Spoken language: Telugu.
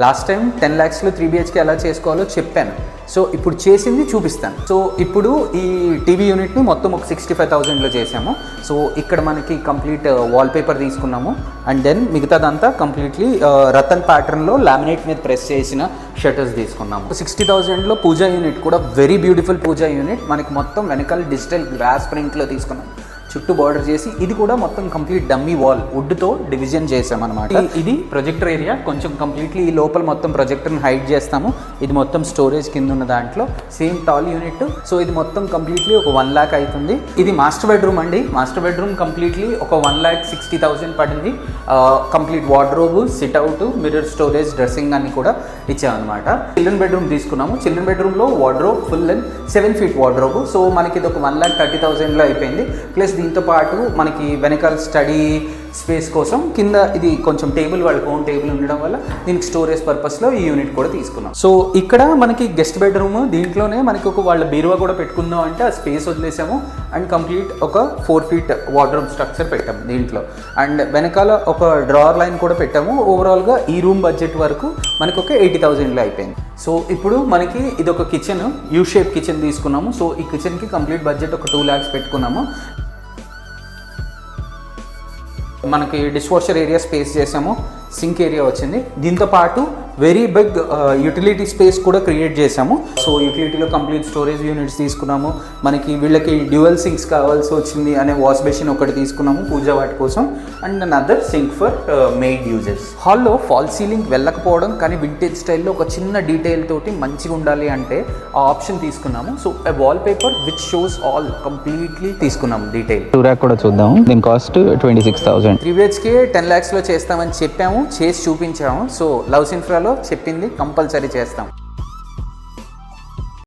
లాస్ట్ టైం 10 lakhsలో 3 BHK ఎలా చేసుకోవాలో చెప్పాను. సో ఇప్పుడు చేసింది చూపిస్తాను. సో ఇప్పుడు ఈ టీవీ యూనిట్ని మొత్తం ఒక 65,000లో చేసాము. సో ఇక్కడ మనకి కంప్లీట్ వాల్పేపర్ తీసుకున్నాము అండ్ దెన్ మిగతాదంతా కంప్లీట్లీ రతన్ ప్యాటర్న్లో లామినేట్ మీద ప్రెస్ చేసిన షట్టర్స్ తీసుకున్నాము. 60,000లో పూజా యూనిట్ కూడా వెరీ బ్యూటిఫుల్ పూజా యూనిట్. మనకి మొత్తం వెనకాల డిజిటల్ గ్లాస్ ప్రింట్లో తీసుకున్నాం, చుట్టూ బార్డర్ చేసి ఇది కూడా మొత్తం కంప్లీట్ డమ్మీ వాల్ వుడ్తో డివిజన్ చేసామన్నమాట. ఇది ప్రొజెక్టర్ ఏరియా, కొంచెం కంప్లీట్లీ ఈ లోపల మొత్తం ప్రొజెక్టర్ని హైడ్ చేస్తాము. ఇది మొత్తం స్టోరేజ్ కింద ఉన్న దాంట్లో సేమ్ టాల్ యూనిట్. సో ఇది మొత్తం కంప్లీట్లీ ఒక 1 lakh అవుతుంది. ఇది మాస్టర్ బెడ్రూమ్ అండి. మాస్టర్ బెడ్రూమ్ కంప్లీట్లీ ఒక 1,60,000 పడింది. Complete wardrobe, sit-out, mirror storage, dressing అన్ని కూడా ఇచ్చామన్నమాట. చిల్డ్రన్ బెడ్రూమ్ తీసుకున్నాము. చిల్డ్రన్ బెడ్రూమ్లో wardrobe full length 7 feet wardrobe. So మనకి ఇది ఒక 1,30,000లో అయిపోయింది. ప్లస్ దీంతో పాటు మనకి వెనకాల స్టడీ స్పేస్ కోసం కింద ఇది కొంచెం టేబుల్, వాళ్ళకి ఓన్ టేబుల్ ఉండడం వల్ల దీనికి స్టోరేజ్ పర్పస్లో ఈ యూనిట్ కూడా తీసుకున్నాం. సో ఇక్కడ మనకి గెస్ట్ బెడ్రూమ్, దీంట్లోనే మనకి ఒక వాళ్ళ బీరువా కూడా పెట్టుకుందాం అంటే ఆ స్పేస్ వదిలేసాము అండ్ కంప్లీట్ ఒక 4 feet వార్డ్రోబ్ స్ట్రక్చర్ పెట్టాము దీంట్లో. అండ్ వెనకాల ఒక డ్రావర్ లైన్ కూడా పెట్టాము. ఓవరాల్గా ఈ రూమ్ బడ్జెట్ వరకు మనకి ఒక 80,000లో అయిపోయింది. సో ఇప్పుడు మనకి ఇది ఒక కిచెన్, యూ షేప్ కిచెన్ తీసుకున్నాము. సో ఈ కిచెన్కి కంప్లీట్ బడ్జెట్ ఒక 2 lakhs పెట్టుకున్నాము. మనకి డిష్ వాషర్ ఏరియా స్పేస్ చేసాము, సింక్ ఏరియా వచ్చింది. దీంతో పాటు వెరీ బిగ్ యూటిలిటీ స్పేస్ కూడా క్రియేట్ చేసాము. సో యూటిలిటీలో కంప్లీట్ స్టోరేజ్ యూనిట్స్ తీసుకున్నాము. మనకి వీళ్ళకి డ్యూయల్ సింక్స్ కావాల్సి వచ్చింది అనే వాష్ బేసిన్ ఒకటి తీసుకున్నాము పూజా వాటి కోసం and another sink for maid uses. హాల్లో ఫాల్ సీలింగ్ వెళ్ళకపోవడం, కానీ వింటేజ్ స్టైల్లో ఒక చిన్న డీటెయిల్ తోటి మంచిగా ఉండాలి అంటే ఆ ఆప్షన్ తీసుకున్నాము. So a wall paper which shows all completely తీసుకున్నాము డీటెయిల్. టూరాక్ కూడా చూద్దాము. దీని కాస్ట్ 26,000. 3 BHK 10 lakhsలో చేస్తామని చెప్పాము, చేసి చూపించాము. సో లవ్స్ ఇన్ఫ్రాలో చెప్పింది కంపల్సరీ చేస్తాం.